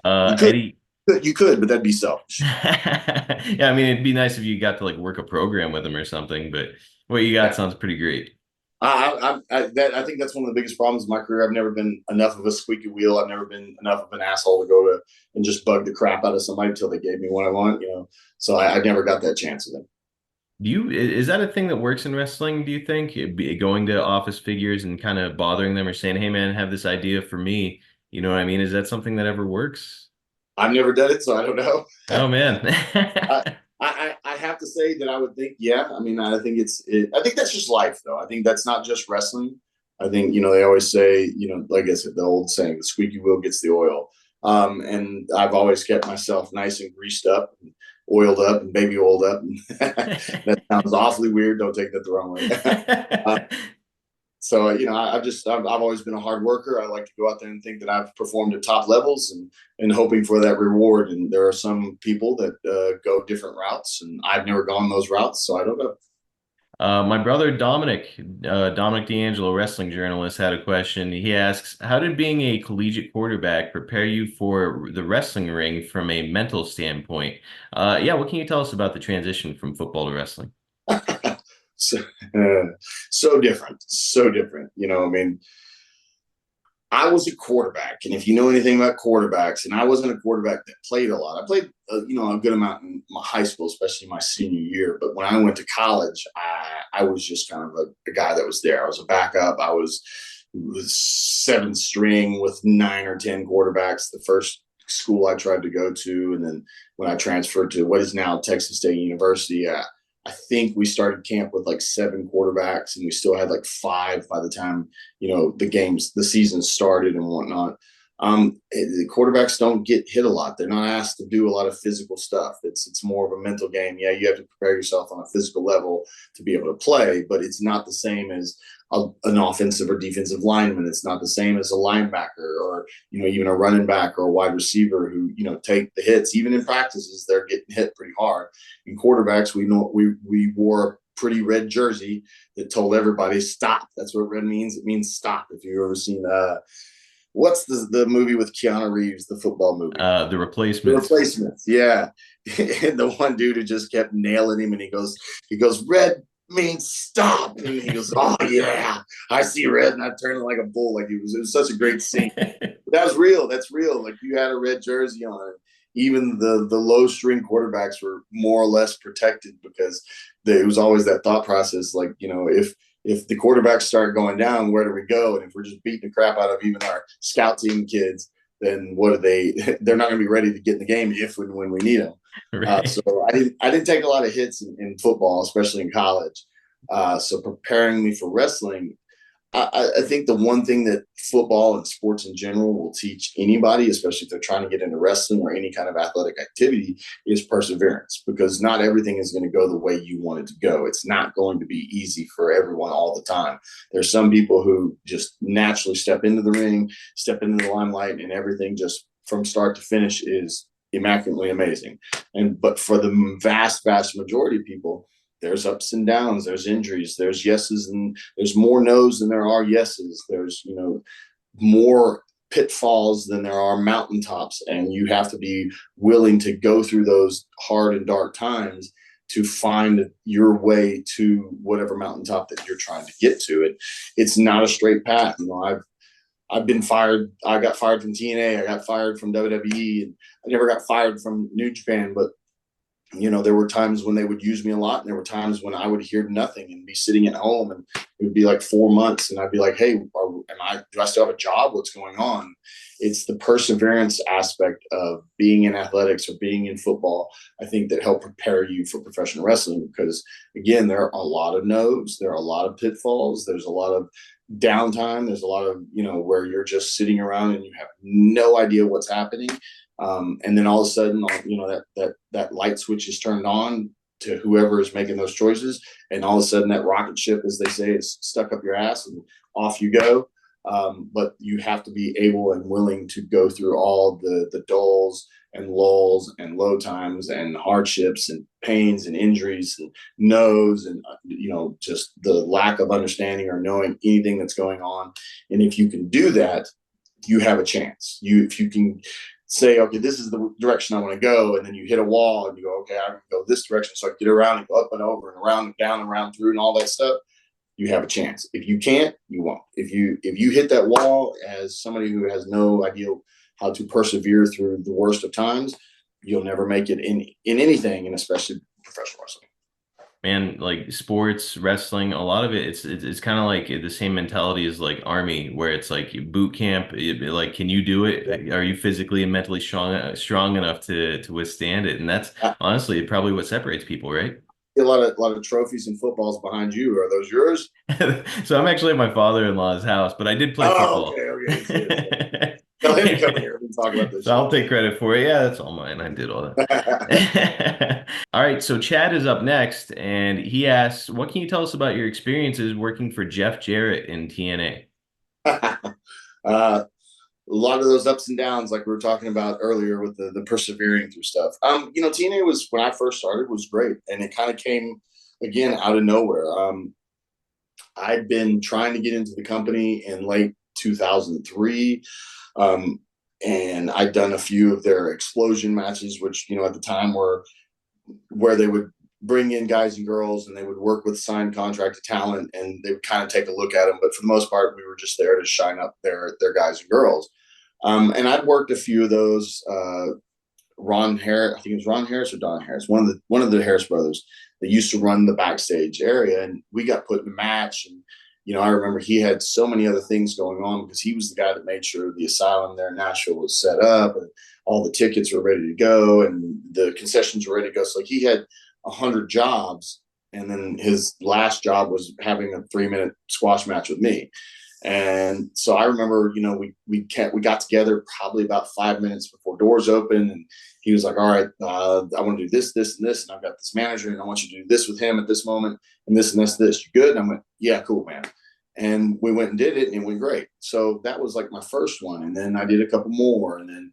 Eddie. You could, but that'd be selfish. Yeah, I mean, it'd be nice if you got to like work a program with him or something, but what you got sounds pretty great. I think that's one of the biggest problems in my career. I've never been enough of a squeaky wheel. I've never been enough of an asshole to go to and just bug the crap out of somebody until they gave me what I want, So I never got that chance with them. Is that a thing that works in wrestling, do you think? Going to office figures and kind of bothering them or saying, hey, man, I have this idea for me. You know what I mean? Is that something that ever works? I've never done it, so I don't know. Oh, man. I have to say that I would think, yeah. I mean, I think I think that's just life, though. I think that's not just wrestling. I think, they always say, like I said, the old saying, the squeaky wheel gets the oil. And I've always kept myself nice and greased up, and oiled up, and baby oiled up. That sounds awfully weird. Don't take that the wrong way. So, I've always been a hard worker. I like to go out there and think that I've performed at top levels and hoping for that reward. And there are some people that go different routes, and I've never gone those routes, so I don't know. My brother Dominic D'Angelo, wrestling journalist, had a question. He asks, how did being a collegiate quarterback prepare you for the wrestling ring from a mental standpoint? What can you tell us about the transition from football to wrestling? So different. I mean, I was a quarterback, and if you know anything about quarterbacks, and I wasn't a quarterback that played a lot. I played, a good amount in my high school, especially my senior year. But when I went to college, I was just kind of a guy that was there. I was a backup. I was seventh string with 9 or 10 quarterbacks. The first school I tried to go to, and then when I transferred to what is now Texas State University, I think we started camp with like 7 quarterbacks, and we still had like 5 by the time, the season started and whatnot. The quarterbacks don't get hit a lot. They're not asked to do a lot of physical stuff. It's more of a mental game. Yeah, you have to prepare yourself on a physical level to be able to play, but it's not the same as an offensive or defensive lineman. It's not the same as a linebacker or, even a running back or a wide receiver who, take the hits. Even in practices, they're getting hit pretty hard. In quarterbacks, we wore a pretty red jersey that told everybody stop. That's what red means. It means stop. If you've ever seen what's the movie with Keanu Reeves, the football movie? The Replacements. The Replacements, yeah. And the one dude who just kept nailing him, and he goes, red means stop. And he goes, oh yeah, I see red, and I turned like a bull. Like it was such a great scene. That was real. That's real. Like you had a red jersey on it. Even the low string quarterbacks were more or less protected because it was always that thought process. Like, if the quarterbacks start going down, where do we go? And if we're just beating the crap out of even our scout team kids, then what are they? They're not going to be ready to get in the game if and when we need them. Right. So I didn't take a lot of hits in football, especially in college. So preparing me for wrestling, I think the one thing that football and sports in general will teach anybody, especially if they're trying to get into wrestling or any kind of athletic activity, is perseverance, because not everything is going to go the way you want it to go. It's not going to be easy for everyone all the time. There's some people who just naturally step into the ring, step into the limelight, and everything just from start to finish is immaculately amazing. But for the vast majority of people, there's ups and downs, there's injuries, there's yeses, and there's more no's than there are yeses. There's, more pitfalls than there are mountaintops. And you have to be willing to go through those hard and dark times to find your way to whatever mountaintop that you're trying to get to. It's not a straight path. I've been fired. I got fired from TNA. I got fired from WWE, and I never got fired from New Japan, but there were times when they would use me a lot, and there were times when I would hear nothing and be sitting at home, and it would be like 4 months, and I'd be like, hey, do I still have a job? What's going on? It's the perseverance aspect of being in athletics or being in football, I think, that help prepare you for professional wrestling, because again, there are a lot of no's, there are a lot of pitfalls, there's a lot of downtime, there's a lot of, where you're just sitting around and you have no idea what's happening. And then all of a sudden, that light switch is turned on to whoever is making those choices. And all of a sudden that rocket ship, as they say, is stuck up your ass and off you go. But you have to be able and willing to go through all the dulls and lulls and low times and hardships and pains and injuries and no's and, just the lack of understanding or knowing anything that's going on. And if you can do that, you have a chance. If you can say, okay, this is the direction I want to go, and then you hit a wall and you go, okay, I can go this direction, so I get around and go up and over and around and down and around through and all that stuff, you have a chance. If you can't, you won't. If you hit that wall as somebody who has no idea how to persevere through the worst of times, you'll never make it in anything, and especially professional wrestling. Man, like sports, wrestling, a lot of it's kind of like the same mentality as like Army, where it's like boot camp. Like, can you do it? Are you physically and mentally strong enough to withstand it? And that's honestly probably what separates people, right? A lot of trophies and footballs behind you. Are those yours? So I'm actually at my father-in-law's house, but I did play football. Okay. Tell him to come here and talk about this. So I'll take credit for it. Yeah, that's all mine. I did all that. All right, so Chad is up next, and he asks, what can you tell us about your experiences working for Jeff Jarrett in TNA? A lot of those ups and downs, like we were talking about earlier with the persevering through stuff. TNA was, when I first started, was great, and it kind of came again out of nowhere. I'd been trying to get into the company in late 2003, and I'd done a few of their explosion matches, which at the time were where they would bring in guys and girls, and they would work with signed contracted talent, and they would kind of take a look at them. But for the most part, we were just there to shine up their guys and girls. And I'd worked a few of those. Ron Harris, I think it was Ron Harris or Don Harris, one of the Harris brothers that used to run the backstage area, and we got put in a match. And I remember he had so many other things going on, because he was the guy that made sure the asylum there in Nashville was set up, and all the tickets were ready to go, and the concessions were ready to go. So he had 100 jobs, and then his last job was having a 3-minute squash match with me. And so I remember, we got together probably about 5 minutes before doors open, and he was like, all right, I want to do this, this, and this, and I've got this manager, and I want you to do this with him at this moment, and this, and this, this. You good? And I went, yeah, cool, man. And we went and did it, and it went great. So that was like my first one. And then I did a couple more, and then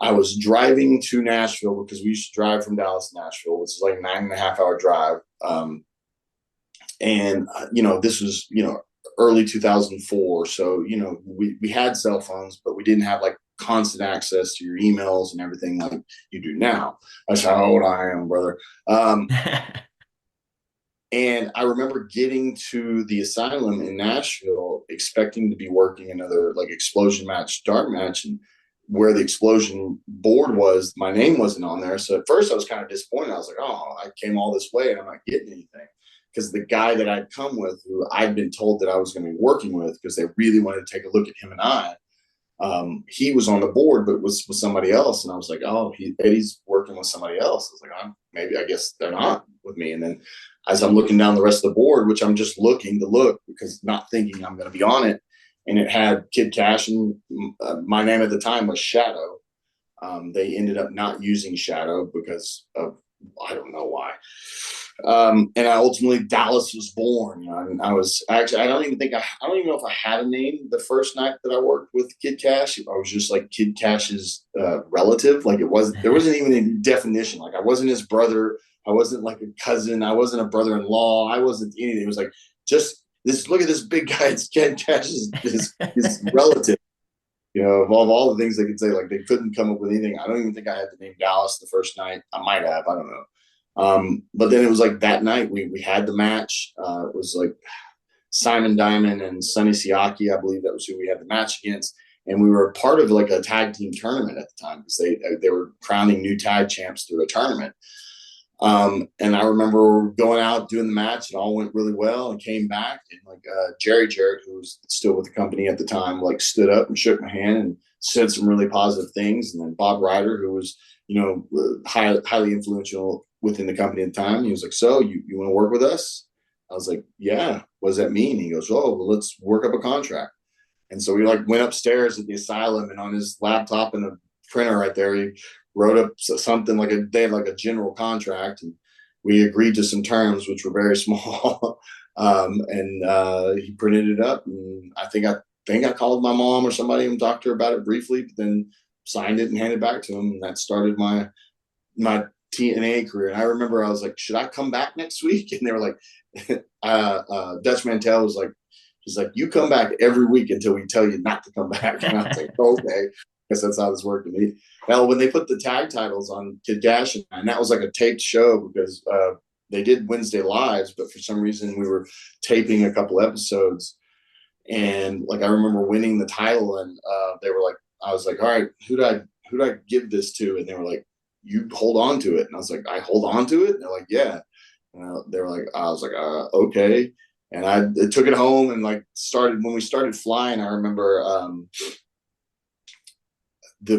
I was driving to Nashville, because we used to drive from Dallas to Nashville, which is like a 9.5-hour drive. This was, early 2004. So, we had cell phones, but we didn't have like constant access to your emails and everything like you do now. That's how old I am, brother. And I remember getting to the asylum in Nashville, expecting to be working another like explosion match, dark match, and where the explosion board was, my name wasn't on there. So at first I was kind of disappointed. I was like, oh, I came all this way and I'm not getting anything. Because the guy that I'd come with, who I'd been told that I was going to be working with, because they really wanted to take a look at him and I, he was on the board, but was with somebody else. And I was like, oh, Eddie's working with somebody else. I was like, I guess they're not with me. And then as I'm looking down the rest of the board, which I'm just looking to look, because not thinking I'm going to be on it, and it had Kid Cash, and my name at the time was Shadow. They ended up not using Shadow because of, I don't know why. And I ultimately, Dallas was born. And I was actually, I don't even know if I had a name the first night that I worked with Kid Cash. I was just like Kid Cash's relative. Like there wasn't even a definition. Like I wasn't his brother. I wasn't like a cousin. I wasn't a brother-in-law. I wasn't anything. It was like, just this, look at this big guy. It's Kid Cash's his relative. Of all the things they could say, like they couldn't come up with anything. I don't even think I had the name Dallas the first night. I might have, I don't know. But then it was like that night we had the match. It was like Simon Diamond and Sonny Siaki, I believe that was who we had the match against. and we were part of like a tag team tournament at the time because they were crowning new tag champs through a tournament. And I remember going out doing the match, and all went really well, and came back, and like Jerry Jarrett, who was still with the company at the time, like stood up and shook my hand and said some really positive things. And then Bob Ryder, who was, you know, highly influential within the company at the time, he was like, "So you want to work with us?" I was like, "Yeah." "What does that mean?" He goes, "Oh, well, let's work up a contract." And so we like went upstairs at the asylum, and on his laptop and a printer right there, he wrote up something like they had like a general contract, and we agreed to some terms which were very small. And he printed it up, and I think I called my mom or somebody and talked to her about it briefly, but then signed it and handed it back to him, and that started my TNA career. And I remember I was like, "Should I come back next week?" And they were like, Dutch Mantel was like, he's like, "You come back every week until we tell you not to come back." And I was like, "Okay." Guess that's how this worked to me. Well, when they put the tag titles on Kid Gash, and that was like a taped show because they did Wednesday lives, but for some reason we were taping a couple episodes, and like I remember winning the title, and they were like, I was like, "All right, who do I give this to?" And they were like, "You hold on to it." And I was like, "I hold on to it?" And they're like, "Yeah." And they were like, I was like, "Okay." And I took it home and like when we started flying, I remember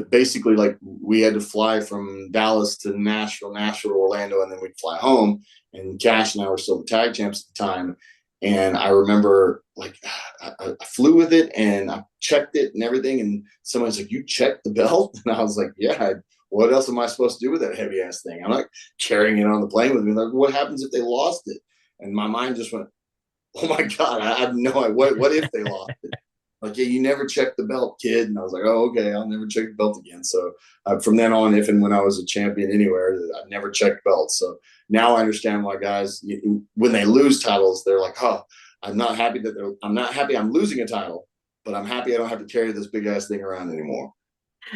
basically like we had to fly from Dallas to Nashville to Orlando, and then we'd fly home. And Cash and I were still the tag champs at the time. And I remember like I flew with it and I checked it and everything. And somebody's like, "You checked the belt?" And I was like, "Yeah. What else am I supposed to do with that heavy ass thing? I'm not carrying it on the plane with me. Like, what happens if they lost it?" And my mind just went, "Oh my God, I have no idea. What if they lost it?" Like, "Yeah, you never checked the belt, kid." And I was like, "Oh, okay, I'll never check the belt again." So from then on, if and when I was a champion anywhere, I never checked belts. So now I understand why guys, when they lose titles, they're like, "Oh, I'm not happy I'm losing a title, but I'm happy I don't have to carry this big ass thing around anymore."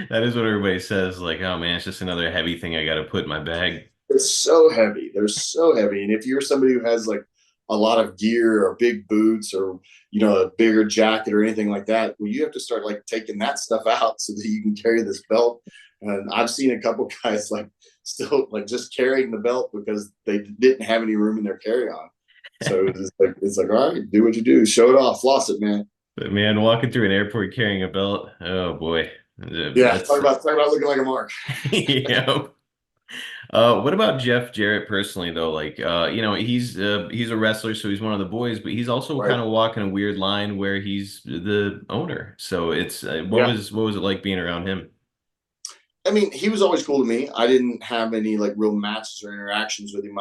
That is what everybody says. Like, "Oh man, it's just another heavy thing I got to put in my bag." They're so heavy. They're so heavy. And if you're somebody who has like a lot of gear or big boots or, you know, a bigger jacket or anything like that, well, you have to start like taking that stuff out so that you can carry this belt. And I've seen a couple guys like still like just carrying the belt because they didn't have any room in their carry-on. So it's like, all right, do what you do, show it off, floss it, man. But man, walking through an airport carrying a belt, oh boy. Yeah, That's talk about looking like a mark. yeah. What about Jeff Jarrett personally though? Like, you know, he's a wrestler, so he's one of the boys, but he's also Right. kind of walking a weird line where he's the owner. So it's Yeah. what was it like being around him? I mean, he was always cool to me. I didn't have any like real matches or interactions with him.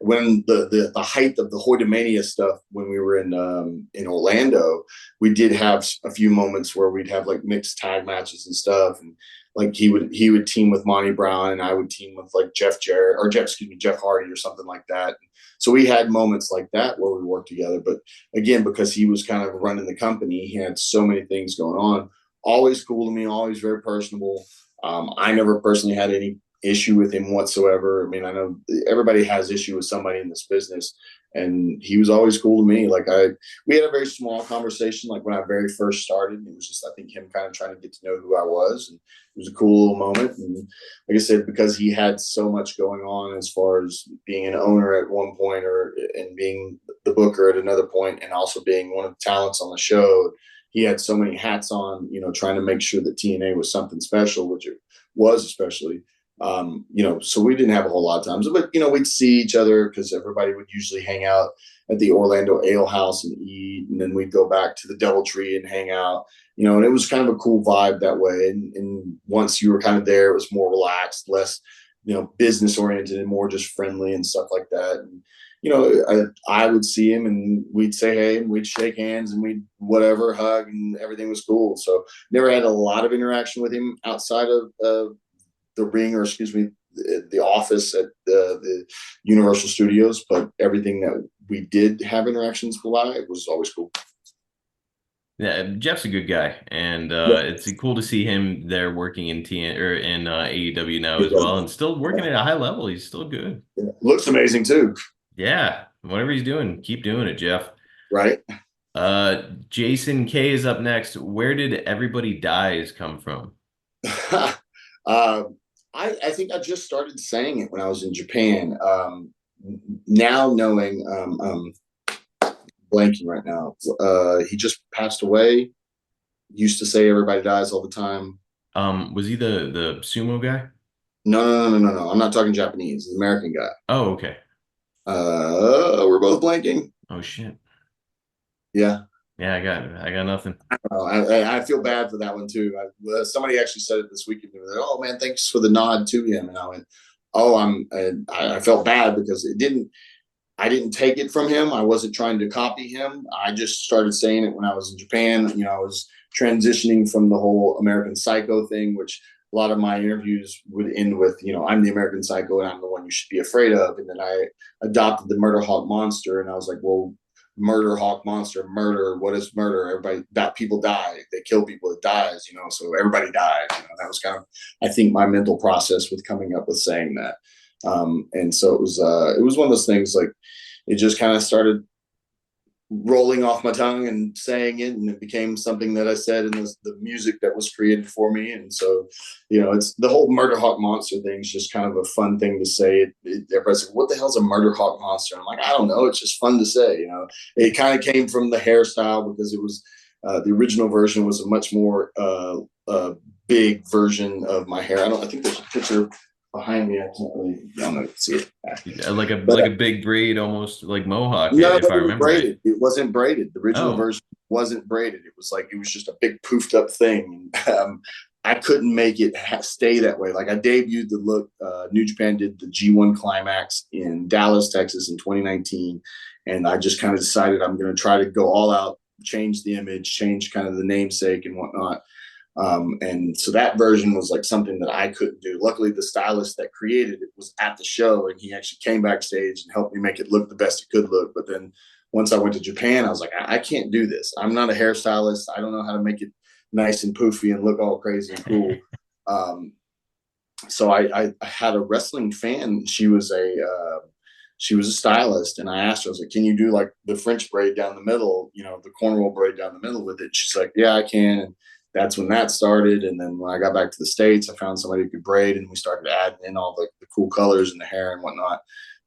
When the height of the Hoytomania stuff, when we were in Orlando, we did have a few moments where we'd have like mixed tag matches and stuff, and like he would team with Monty Brown, and I would team with like Jeff Jarrett or Jeff Hardy or something like that. So we had moments like that where we worked together. But again, because he was kind of running the company, he had so many things going on. Always cool to me, always very personable. I never personally had any issue with him whatsoever. I mean, I know everybody has issue with somebody in this business, and he was always cool to me. Like we had a very small conversation, like when I very first started. It was just, I think, him kind of trying to get to know who I was, and it was a cool little moment. And like I said, because he had so much going on as far as being an owner at one point, and being the booker at another point, and also being one of the talents on the show. He had so many hats on, you know, trying to make sure that TNA was something special, which it was, especially. You know, so we didn't have a whole lot of times, but, you know, we'd see each other because everybody would usually hang out at the Orlando Ale House and eat, and then we'd go back to the DoubleTree and hang out, you know, and it was kind of a cool vibe that way. And once you were kind of there, it was more relaxed, less, you know, business oriented and more just friendly and stuff like that. And, you know, I would see him and we'd say hey, and we'd shake hands and we'd whatever, hug, and everything was cool. So never had a lot of interaction with him outside of the ring, or excuse me, the office at the Universal Studios. But everything that we did have interactions live was always cool. Yeah, Jeff's a good guy, and it's cool to see him there working in AEW now as well, and still working at a high level. He's still good. Yeah. Looks amazing too. Yeah, whatever he's doing, keep doing it, Jeff. Right. Jason K is up next. Where did Everybody Dies come from? uh, I think I just started saying it when I was in Japan. Now knowing, blanking right now. He just passed away. Used to say everybody dies all the time. Was he the sumo guy? No. I'm not talking Japanese. He's an American guy. Oh, okay. We're both blanking. Oh shit. Yeah. Yeah, I got nothing. I feel bad for that one too. Somebody actually said it this weekend. They were like, "Oh man, thanks for the nod to him." And I went, "Oh, I felt bad because I didn't take it from him. I wasn't trying to copy him. I just started saying it when I was in Japan. You know, I was transitioning from the whole American Psycho thing, which a lot of my interviews would end with, you know, I'm the American Psycho and I'm the one you should be afraid of. And then I adopted the Murderhawk Monster, and I was like, well, Murderhawk Monster, murder. What is murder? Everybody, that people die. They kill people. It dies. You know, so everybody dies. You know, that was kind of, I think, my mental process with coming up with saying that. And so it was one of those things, like it just kind of started rolling off my tongue and saying it, and it became something that I said in the music that was created for me. And so, you know, it's the whole Murderhawk Monster thing is just kind of a fun thing to say. Everybody's like, what the hell's a Murderhawk Monster? And I'm like, I don't know, it's just fun to say. You know, it kind of came from the hairstyle, because it was the original version was a much more big version of my hair. I think there's a picture behind me. I can't really, I don't know if you can see it. Like a big braid, almost like mohawk, No, if I it was remember braided. right. It wasn't braided. The original Oh, version wasn't braided. It was like, it was just a big poofed up thing. I couldn't make it stay that way. Like I debuted the look. New Japan did the G1 Climax in Dallas, Texas in 2019, and I just kind of decided I'm going to try to go all out, change the image, change kind of the namesake and whatnot. And so that version was like something that I couldn't do. Luckily, the stylist that created it was at the show, and he actually came backstage and helped me make it look the best it could look. But then once I went to Japan, I was like, I can't do this. I'm not a hairstylist. I don't know how to make it nice and poofy and look all crazy and cool. So I had a wrestling fan. She was a stylist, and I asked her, I was like, can you do like the French braid down the middle, you know, the cornrow braid down the middle with it? She's like, yeah, I can. And that's when that started. And then when I got back to the States, I found somebody who could braid, and we started adding in all the cool colors in the hair and whatnot.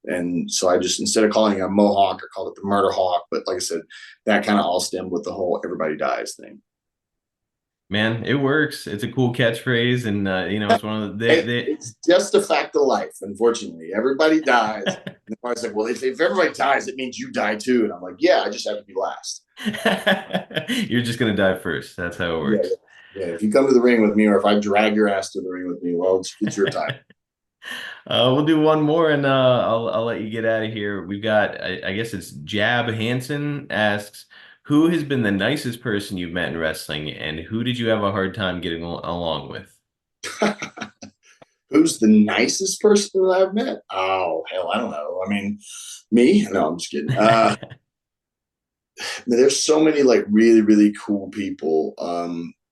And so I just, instead of calling it a mohawk, I called it the Murderhawk. But like I said, that kind of all stemmed with the whole everybody dies thing. man, it works. It's a cool catchphrase, and you know, it's one of the It's just a fact of life. Unfortunately, everybody dies. And I was like, well, if everybody dies, it means you die too. And I'm like, yeah, I just have to be last. You're just gonna die first. That's how it Yeah, works. yeah. If you come to the ring with me, or if I drag your ass to the ring with me, well, it's your time. We'll do one more, and I'll let you get out of here. We've got, I guess it's Jab Hansen asks, who has been the nicest person you've met in wrestling, and who did you have a hard time getting along with? Who's the nicest person that I've met? Oh, hell, I don't know. I mean, me? No, I'm just kidding. There's so many like really, really cool people.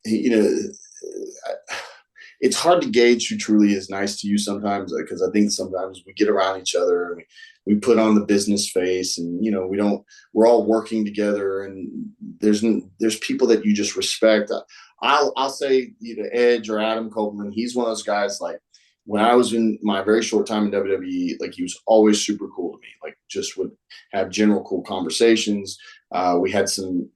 You know, it's hard to gauge who truly is nice to you sometimes, because I think sometimes we get around each other and we put on the business face, and you know, we're all working together, and there's people that you just respect. I'll say, you know, Edge or Adam Copeland. He's one of those guys. Like when I was in my very short time in WWE, like he was always super cool to me. Like just would have general cool conversations. We had some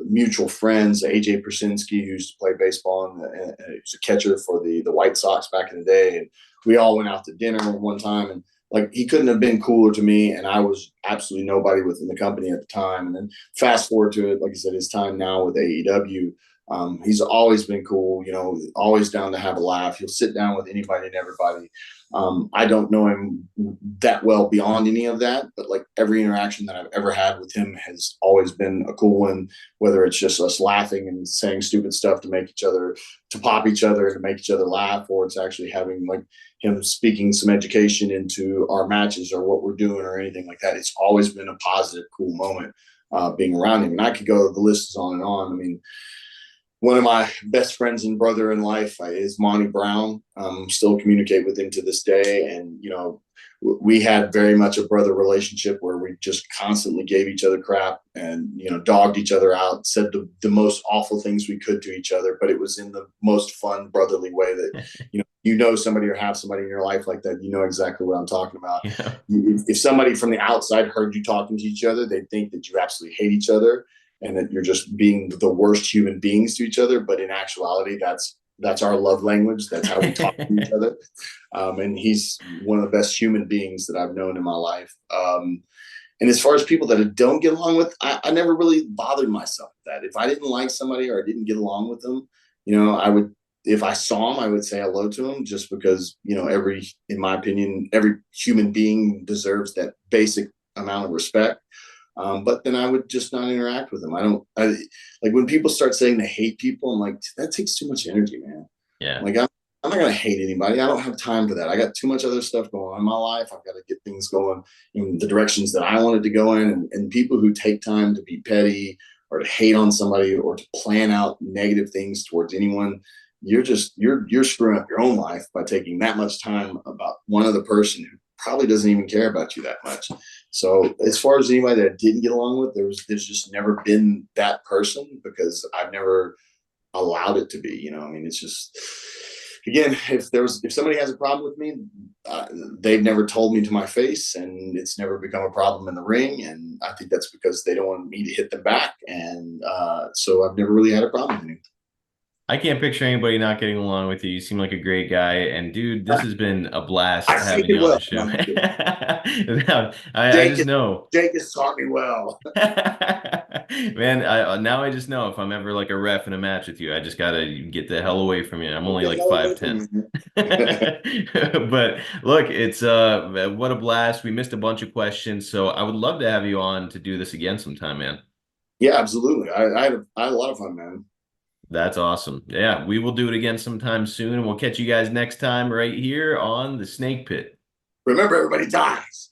mutual friends, AJ Persinski, who used to play baseball, and he was a catcher for the White Sox back in the day. And we all went out to dinner one time, and like he couldn't have been cooler to me. And I was absolutely nobody within the company at the time. And then fast forward to it, like I said, his time now with AEW. He's always been cool, you know, always down to have a laugh. He'll sit down with anybody and everybody. I don't know him that well beyond any of that, but like every interaction that I've ever had with him has always been a cool one, whether it's just us laughing and saying stupid stuff to make each other, to pop each other, to make each other laugh, or it's actually having like him speaking some education into our matches or what we're doing or anything like that. It's always been a positive, cool moment being around him. And I could go, the list is on and on. I mean, one of my best friends and brother in life is Monty Brown. Still communicate with him to this day. And, you know, we had very much a brother relationship where we just constantly gave each other crap and, you know, dogged each other out, said the most awful things we could to each other, but it was in the most fun brotherly way that, you know somebody or have somebody in your life like that, you know exactly what I'm talking about. Yeah. If somebody from the outside heard you talking to each other, they'd think that you absolutely hate each other and that you're just being the worst human beings to each other. But in actuality, that's our love language. That's how we talk to each other. And he's one of the best human beings that I've known in my life. And as far as people that I don't get along with, I never really bothered myself with that. If I didn't like somebody or I didn't get along with them, you know, I would, if I saw him, I would say hello to him, just because, you know, in my opinion, every human being deserves that basic amount of respect. But then I would just not interact with them. Like when people start saying they hate people, I'm like, that takes too much energy, man. Yeah. Like I'm not going to hate anybody. I don't have time for that. I got too much other stuff going on in my life. I've got to get things going in the directions that I wanted to go in. And people who take time to be petty or to hate on somebody or to plan out negative things towards anyone, you're screwing up your own life by taking that much time about one other person who probably doesn't even care about you that much. So as far as anybody that I didn't get along with, there's just never been that person, because I've never allowed it to be, you know. I mean, it's just, again, if somebody has a problem with me, they've never told me to my face, and it's never become a problem in the ring. And I think that's because they don't want me to hit them back. And so I've never really had a problem with me. I can't picture anybody not getting along with you. You seem like a great guy. And dude, this has been a blast I having think it you on the will. show. I just know. Jake has taught me well. Man, now I just know if I'm ever like a ref in a match with you, I just gotta get the hell away from you. I'm only like 5'10". But look, it's what a blast. We missed a bunch of questions, so I would love to have you on to do this again sometime, man. Yeah, absolutely. I had a lot of fun, man. That's awesome. Yeah, we will do it again sometime soon. We'll catch you guys next time right here on the Snake Pit. Remember, everybody dies.